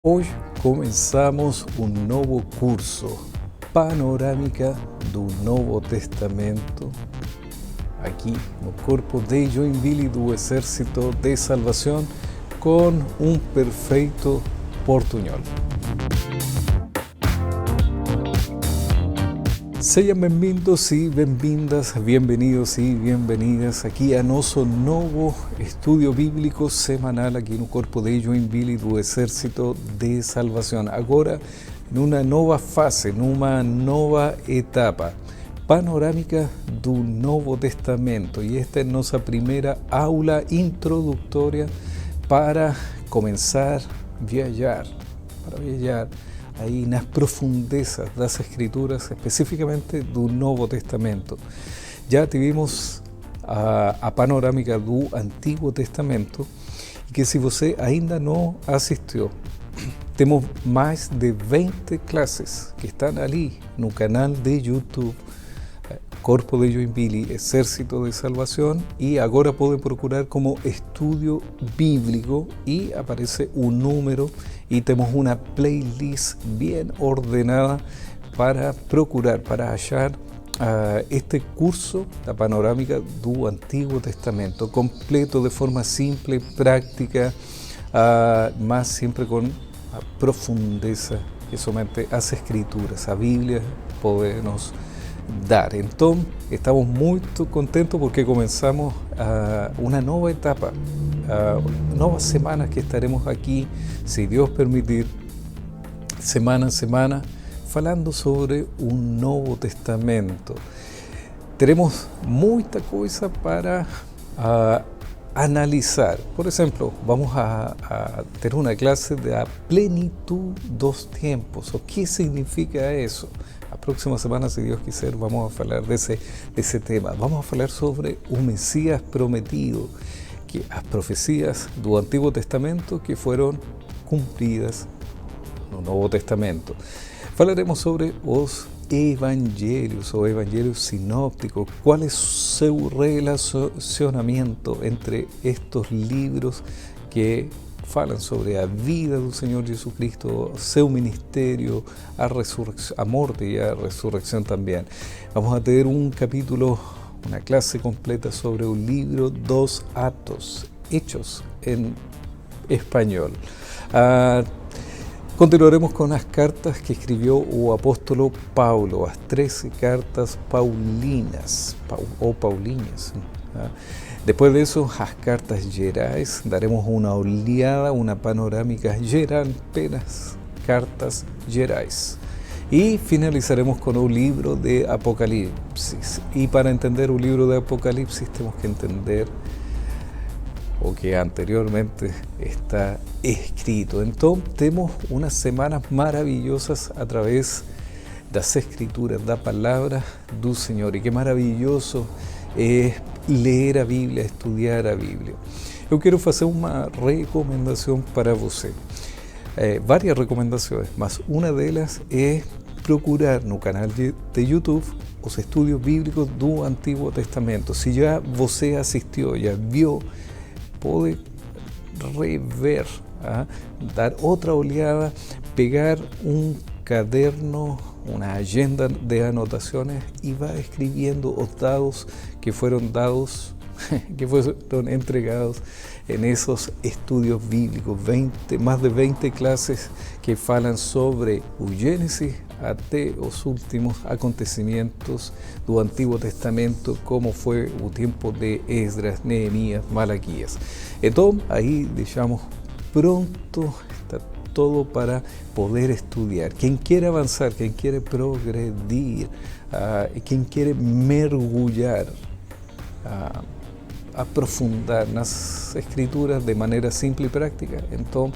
Hoje começamos um novo curso, Panorâmica do Novo Testamento, aqui no Corpo de Joinville do Exército de Salvação, com um perfeito portunhol. Sejam bem-vindos e bem-vindas, bem-vindos e bem-vindas aqui a nosso novo estudo bíblico semanal aqui no Corpo de Joinville do Exército de Salvação. Agora, numa nova fase, numa nova etapa, panorâmica do Novo Testamento. E esta é nossa primeira aula introdutória para começar a viajar, aí nas profundezas das Escrituras, especificamente do Novo Testamento. Já tivemos a panorâmica do Antigo Testamento, e que se você ainda não assistiu, temos mais de 20 classes que estão ali no canal de YouTube, Corpo de Joinville, Exército de Salvação, e agora pode procurar como estudio bíblico e aparece um número e temos uma playlist bem ordenada para procurar, para achar este curso da panorâmica do Antigo Testamento, completo de forma simples, prática, mas sempre com a profundeza que somente as Escrituras, a Bíblia, pode nos dar. Então, estamos muito contentos porque começamos uma nova etapa, novas semanas que estaremos aqui, se Deus permitir, semana a semana, falando sobre um Novo Testamento. Teremos muita coisa para analisar. Por exemplo, vamos a ter uma classe da plenitud dos tempos. O que significa isso? A próxima semana, se Deus quiser, vamos a falar desse tema. Vamos a falar sobre o Messias prometido, que as profecias do Antigo Testamento que foram cumpridas no Novo Testamento. Falaremos sobre os evangelhos, o evangelho sinóptico, qual é o seu relacionamento entre estes livros que falam sobre a vida do Senhor Jesus Cristo, seu ministério, a morte e a ressurreição também. Vamos a ter um capítulo, uma classe completa sobre o livro dos Atos, Hechos em espanhol. Continuaremos com as cartas que escreveu o apóstolo Paulo, as 13 cartas paulinas, ou paulinhas. Depois disso, as cartas gerais, daremos uma olhada, uma panorâmica geral, apenas cartas gerais. E finalizaremos com o livro de Apocalipse. E para entender o livro de Apocalipse, temos que entender o que anteriormente está escrito. Então, temos umas semanas maravilhosas a través das Escrituras, da Palavra do Senhor. E que maravilhoso é ler a Bíblia, estudar a Bíblia. Eu quero fazer uma recomendação para você. Várias recomendações, mas uma delas é procurar no canal de YouTube os estudos bíblicos do Antigo Testamento. Se já você assistiu, já viu, pode rever, dar outra olhada, pegar um caderno, uma agenda de anotações e vai escrevendo os dados que foram dados, que foram entregados em esses estudos bíblicos. Mais de 20 classes que falam sobre o Gênesis até os últimos acontecimentos do Antigo Testamento, como foi o tempo de Esdras, Neemias, Malaquias. Então, aí deixamos pronto, está todo para poder estudar. Quem quer avançar, quem quer progredir, quem quer mergulhar, aprofundar nas Escrituras de maneira simples e prática, então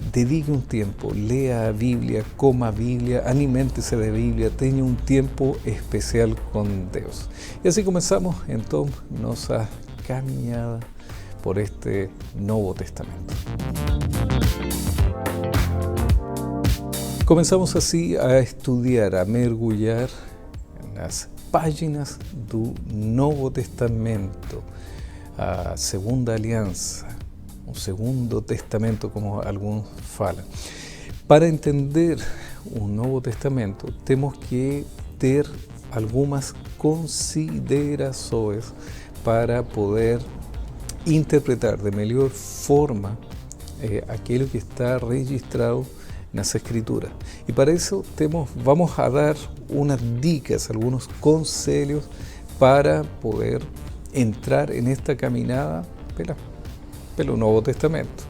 dedique um tempo, leia a Bíblia, coma a Bíblia, alimente-se da Bíblia, tenha um tempo especial com Deus. E assim começamos, então, nossa caminhada por este Novo Testamento. Comenzamos assim a estudar, a mergulhar nas páginas do Novo Testamento, a Segunda Aliança, un segundo testamento, como algunos falan. Para entender un Nuevo Testamento, tenemos que ter algumas considerações para poder interpretar de melhor forma aquilo que está registrado nas Escrituras. E para isso vamos a dar umas dicas, algunos conselhos para poder entrar en esta caminada pelo Nuevo Testamento.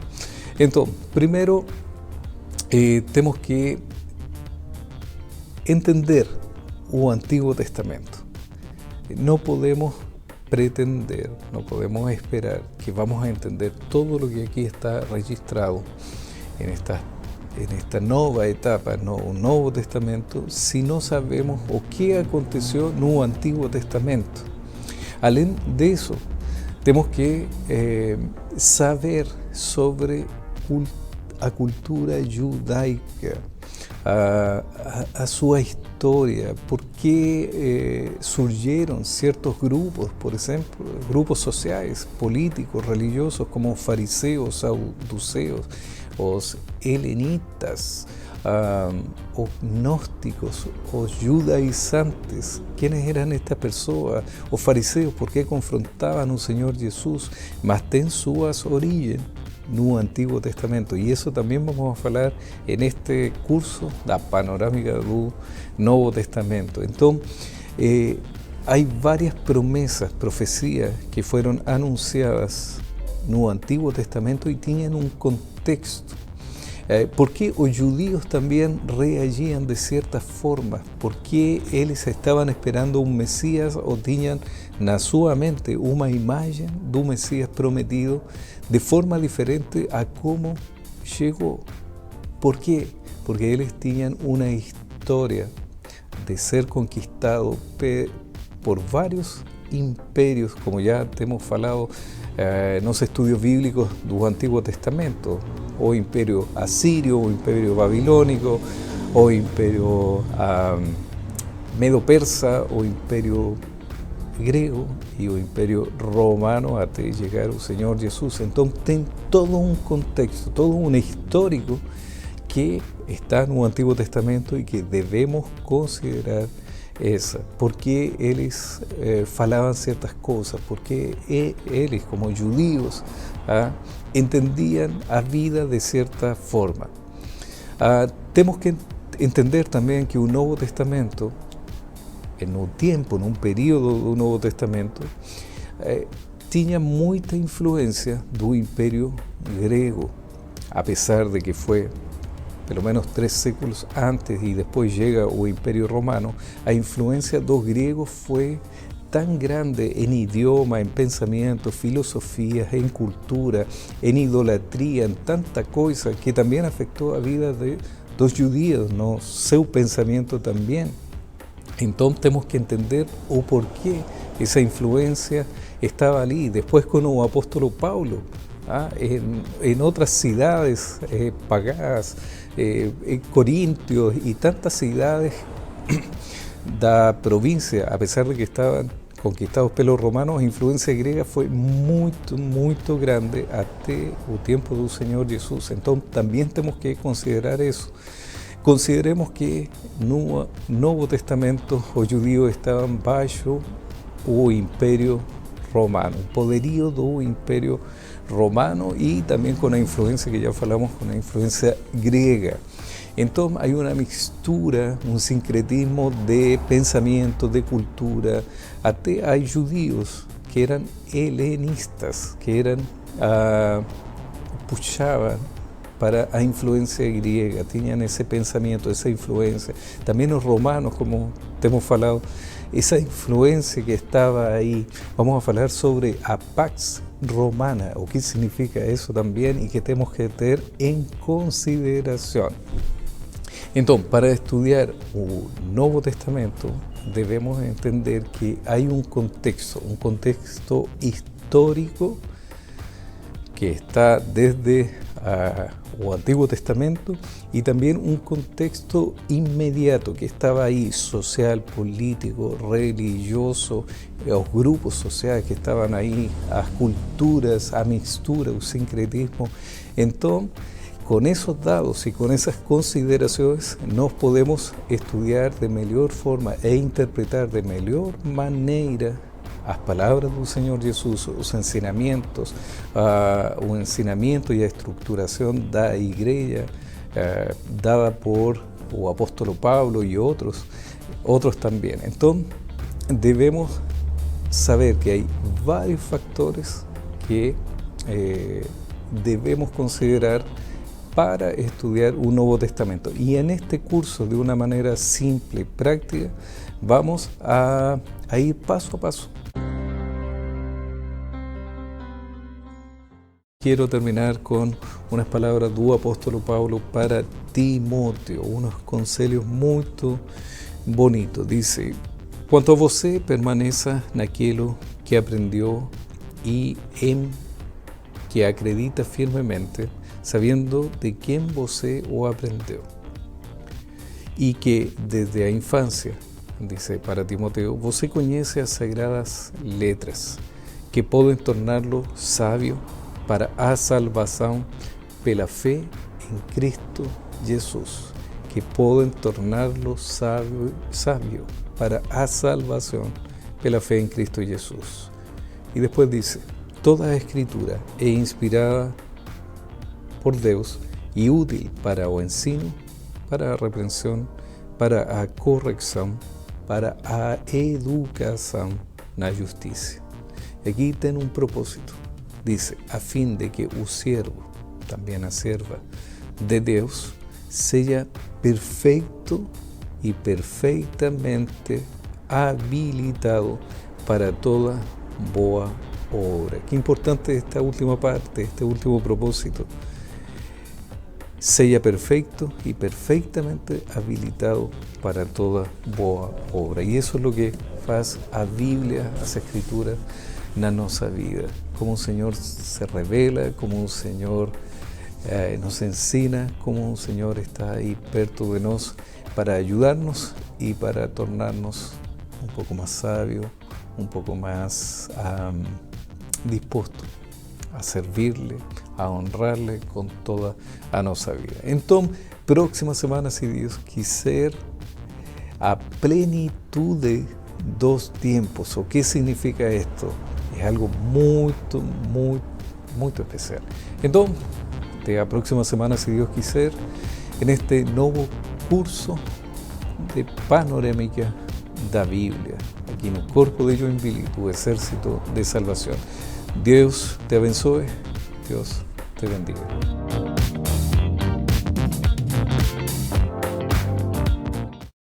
Então, primeiro, temos que entender o Antigo Testamento. No podemos pretender, no podemos esperar que vamos a entender todo lo que aquí está registrado en esta nova etapa, o Novo Testamento, se não sabemos o que aconteceu no Antigo Testamento. Além disso, temos que saber sobre a cultura judaica, a sua história, por que surgiram certos grupos, por exemplo, grupos sociais, políticos, religiosos, como os fariseus, saduceus, os helenitas, os gnósticos, os judaizantes. Quem eram estas pessoas? Os fariseus, por que confrontavam o Senhor Jesus? Mas tem suas origens no Antigo Testamento, e isso também vamos a falar neste curso da panorâmica do Novo Testamento. Então, há várias promessas, profecias que foram anunciadas no Antigo Testamento e tinham um contexto. Porque os judeus também reagiam de certa forma, porque eles estavam esperando um Messias ou tinham na sua mente uma imagem do Messias prometido de forma diferente a como chegou. Por quê? Porque eles tinham uma história de ser conquistado por vários impérios, como já temos falado nos estudios bíblicos do Antigo Testamento, o Império Assírio, o Império Babilônico, o Império Medo-Persa, o Império Grego e o Império Romano, até chegar o Senhor Jesus. Então tem todo um contexto, todo um histórico que está no Antigo Testamento e que devemos considerar porque eles falavam certas coisas, porque eles, como judeus, entendiam a vida de certa forma. Temos que entender também que o Novo Testamento, no tempo, num período do Novo Testamento, tinha muita influência do Império Grego, apesar de que foi pelo menos 3 séculos antes e depois chega o Império Romano. A influência dos gregos foi tão grande em idioma, em pensamento, filosofia, em cultura, em idolatria, em tanta coisa, que também afetou a vida dos judeus, no seu pensamento também. Então temos que entender o porquê essa influência estava ali. Depois, com o apóstolo Paulo, en otras ciudades pagadas, Corintios y tantas ciudades da provincia, a pesar de que estaban conquistados pelos romanos, a influência grega foi muito grande até o tempo do Senhor Jesus. Então também temos que considerar isso. Consideremos que no Novo Testamento os judeus estavam baixo o Império Romano, o poderio do Império Romano e também com a influência que já falamos, com a influência grega. Então, há uma mistura, um sincretismo de pensamento, de cultura. Até há judeus que eram helenistas, que eram puxavam para a influência grega, tinham esse pensamento, essa influência. Também os romanos, como temos falado, essa influência que estava aí. Vamos a falar sobre a Pax Romana, o que significa isso também e que temos que ter em consideração. Então, para estudar o Novo Testamento, devemos entender que há um contexto histórico que está desde o Antiguo Testamento, y también un contexto inmediato que estaba ahí, social, político, religioso, los grupos sociales que estaban ahí, las culturas, a mixtura, o sincretismo. Entonces, con esos dados y con esas consideraciones nos podemos estudiar de mejor forma e interpretar de mejor manera as palavras do Senhor Jesus, os ensinamentos, o ensinamento e a estruturação da igreja dada por o apóstolo Pablo e outros também. Então, devemos saber que há vários factores que devemos considerar para estudiar o Novo Testamento. E neste curso, de uma maneira simple e prática, vamos a ir passo a passo. Quiero terminar con unas palabras do apóstolo Paulo para Timóteo, unos conselhos muito bonitos. Dice: quanto a você, permaneça naquilo que aprendeu e em que acredita firmemente, sabiendo de quem você o aprendeu. E que desde a infância, dice para Timoteo, você conhece as sagradas letras, que podem torná-lo sábio para a salvação pela fé em Cristo Jesus, que podem torná-lo sábio para a salvação pela fé em Cristo Jesus. E depois diz: toda a Escritura é inspirada por Deus e útil para o ensino, para a repreensão, para a correção, para a educação na justiça. E aqui tem um propósito. Dice, a fim de que o siervo, também a serva de Deus, seja perfeito e perfeitamente habilitado para toda boa obra. Que importante esta última parte, este último propósito. Seja perfeito e perfeitamente habilitado para toda boa obra. E isso é o que faz a Bíblia, as Escrituras, na nossa vida. Como o Senhor se revela, como o Senhor nos ensina, como o Senhor está aí perto de nós para ajudar-nos e para tornar-nos um pouco mais sábio, um pouco mais disposto a servir-lhe, a honrar-lhe com toda a nossa vida. Então, próxima semana, se Deus quiser, a plenitude dos tempos. O que significa isto? É algo muito, muito, muito especial. Então, até a próxima semana, se Deus quiser, neste novo curso de panorâmica da Bíblia, aqui no Corpo de Joinville, do Exército de Salvação. Deus te abençoe, Deus te bendiga.